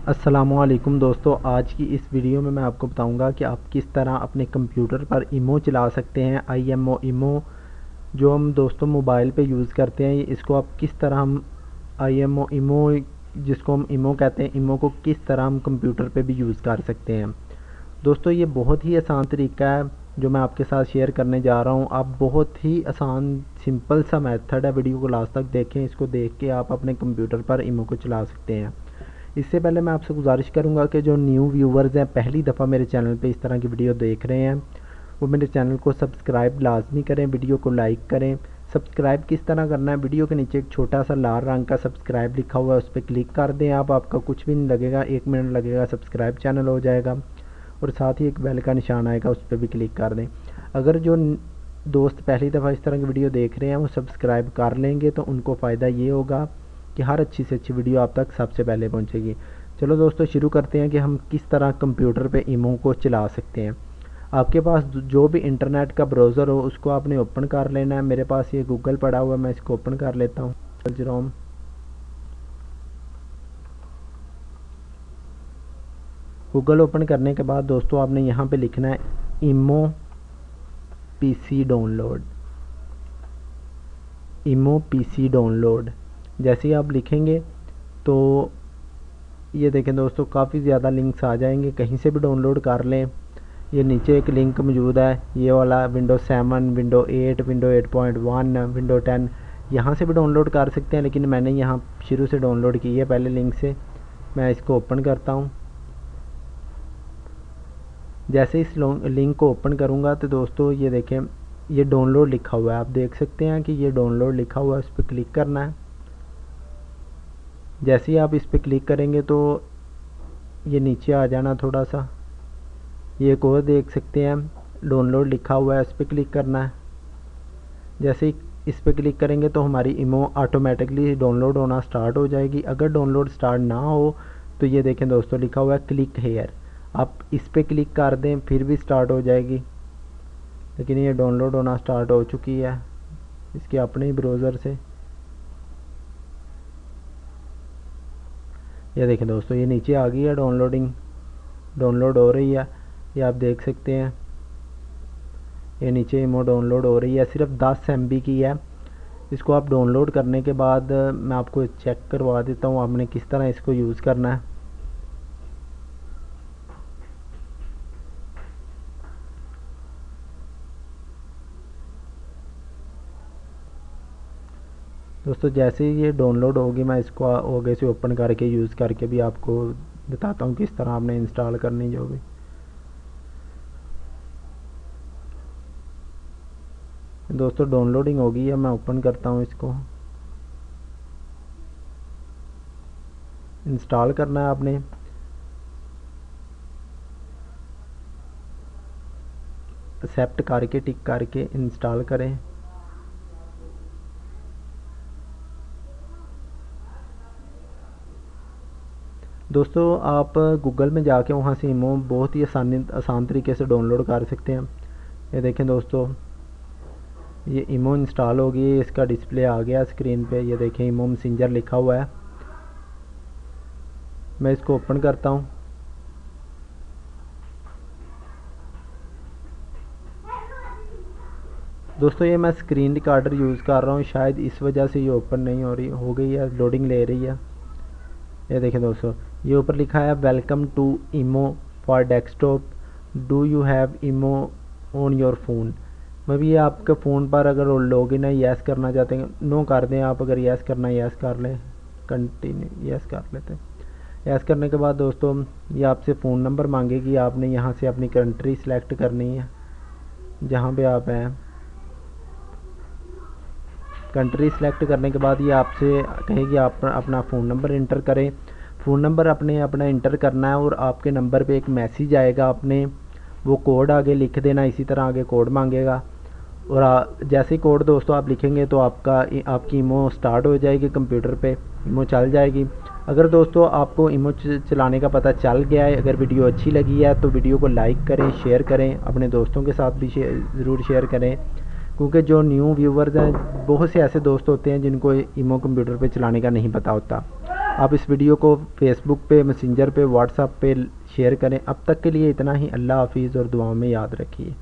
अस्सलामुअलैकुम दोस्तों, आज की इस वीडियो में मैं आपको बताऊंगा कि आप किस तरह अपने कंप्यूटर पर इमो चला सकते हैं। आईएमओ इमो जो हम दोस्तों मोबाइल पे यूज़ करते हैं, इसको आप किस तरह हम आईएमओ इमो जिसको हम इमो कहते हैं, इमो को किस तरह हम कंप्यूटर पे भी यूज़ कर सकते हैं। दोस्तों ये बहुत ही आसान तरीका है जो मैं आपके साथ शेयर करने जा रहा हूँ। आप बहुत ही आसान सिंपल सा मेथड है, वीडियो को लास्ट तक देखें। इसको देख के आप अपने कंप्यूटर पर इमो को चला सकते हैं। इससे पहले मैं आपसे गुजारिश करूंगा कि जो न्यू व्यूवर्स हैं, पहली दफ़ा मेरे चैनल पे इस तरह की वीडियो देख रहे हैं, वो मेरे चैनल को सब्सक्राइब लाजमी करें, वीडियो को लाइक करें। सब्सक्राइब किस तरह करना है, वीडियो के नीचे एक छोटा सा लाल रंग का सब्सक्राइब लिखा हुआ है, उस पर क्लिक कर दें आप। आपका कुछ भी नहीं लगेगा, 1 मिनट लगेगा, सब्सक्राइब चैनल हो जाएगा। और साथ ही एक बेल का निशान आएगा, उस पर भी क्लिक कर दें। अगर जो दोस्त पहली दफ़ा इस तरह की वीडियो देख रहे हैं वो सब्सक्राइब कर लेंगे तो उनको फ़ायदा ये होगा कि हर अच्छी से अच्छी वीडियो आप तक सबसे पहले पहुंचेगी। चलो दोस्तों शुरू करते हैं कि हम किस तरह कंप्यूटर पे इमो को चला सकते हैं। आपके पास जो भी इंटरनेट का ब्राउज़र हो उसको आपने ओपन कर लेना है। मेरे पास ये गूगल पड़ा हुआ है, मैं इसको ओपन कर लेता हूँ। क्रोम गूगल ओपन करने के बाद दोस्तों आपने यहाँ पे लिखना है इमो पीसी डाउनलोड। इमो पीसी डाउनलोड जैसे ही आप लिखेंगे तो ये देखें दोस्तों, काफ़ी ज़्यादा लिंक्स आ जाएंगे, कहीं से भी डाउनलोड कर लें। ये नीचे एक लिंक मौजूद है, ये वाला विंडो 7, विंडो 8, विंडो 8.1, विंडो 10, यहाँ से भी डाउनलोड कर सकते हैं, लेकिन मैंने यहाँ शुरू से डाउनलोड की है पहले लिंक से। मैं इसको ओपन करता हूँ। जैसे इस लिंक को ओपन करूँगा तो दोस्तों ये देखें, ये डाउनलोड लिखा हुआ है। आप देख सकते हैं कि ये डाउनलोड लिखा हुआ है, उस पर क्लिक करना है। जैसे ही आप इस पर क्लिक करेंगे तो ये नीचे आ जाना थोड़ा सा। ये एक और देख सकते हैं डाउनलोड लिखा हुआ है, इस पर क्लिक करना है। जैसे ही इस पर क्लिक करेंगे तो हमारी इमो ऑटोमेटिकली डाउनलोड होना स्टार्ट हो जाएगी। अगर डाउनलोड स्टार्ट ना हो तो ये देखें दोस्तों लिखा हुआ है क्लिक हेयर। आप इस पर क्लिक कर दें फिर भी स्टार्ट हो जाएगी, लेकिन ये डाउनलोड होना स्टार्ट हो चुकी है इसके अपने ही ब्राउज़र से। ये देखें दोस्तों, ये नीचे आ गई है, डाउनलोड हो रही है। ये आप देख सकते हैं, ये नीचे इमो डाउनलोड हो रही है। सिर्फ 10 MB की है। इसको आप डाउनलोड करने के बाद मैं आपको चेक करवा देता हूँ आपने किस तरह इसको यूज़ करना है। दोस्तों जैसे ही ये डाउनलोड होगी मैं इसको आगे से ओपन करके यूज़ करके भी आपको बताता हूँ किस तरह आपने इंस्टॉल करनी जो भी। दोस्तों डाउनलोडिंग हो गई है, मैं ओपन करता हूँ इसको। इंस्टॉल करना है आपने। एक्सेप्ट करके टिक करके इंस्टॉल करें। दोस्तों आप गूगल में जाके वहाँ से इमो बहुत ही आसान तरीके से डाउनलोड कर सकते हैं। ये देखें दोस्तों, ये इमो इंस्टॉल हो गई, इसका डिस्प्ले आ गया स्क्रीन पे। ये देखें इमो मैसेंजर लिखा हुआ है। मैं इसको ओपन करता हूँ। दोस्तों ये मैं स्क्रीन रिकॉर्डर यूज़ कर रहा हूँ, शायद इस वजह से ये ओपन नहीं हो रही, हो गई है, लोडिंग ले रही है। ये देखें दोस्तों, ये ऊपर लिखा है welcome to imo for desktop, do you have imo on your phone. मतलब ये आपके फ़ोन पर अगर लॉगिन है, यस करना चाहते हैं नो कर दें आप। अगर यस करना है यस कर लें, कंटिन्यू यस कर लेते हैं। यस करने के बाद दोस्तों ये आपसे फ़ोन नंबर मांगेगी, आपने यहाँ से अपनी कंट्री सिलेक्ट करनी है जहाँ पे आप हैं। कंट्री सिलेक्ट करने के बाद ये आपसे कहेगी आप अपना फ़ोन नंबर इंटर करें। फ़ोन नंबर अपना इंटर करना है और आपके नंबर पे एक मैसेज आएगा, आपने वो कोड आगे लिख देना। इसी तरह आगे कोड मांगेगा और जैसे ही कोड दोस्तों आप लिखेंगे तो आपकी इमो स्टार्ट हो जाएगी, कंप्यूटर पे इमो चल जाएगी। अगर दोस्तों आपको इमो चलाने का पता चल गया है, अगर वीडियो अच्छी लगी है तो वीडियो को लाइक करें, शेयर करें, अपने दोस्तों के साथ भी ज़रूर शेयर करें, क्योंकि जो न्यू व्यूवर्स हैं बहुत से ऐसे दोस्त होते हैं जिनको इमो कंप्यूटर पे चलाने का नहीं पता होता। आप इस वीडियो को फेसबुक पे, मैसेंजर पे, व्हाट्सएप पे शेयर करें। अब तक के लिए इतना ही। अल्लाह हाफिज़ और दुआओं में याद रखिए।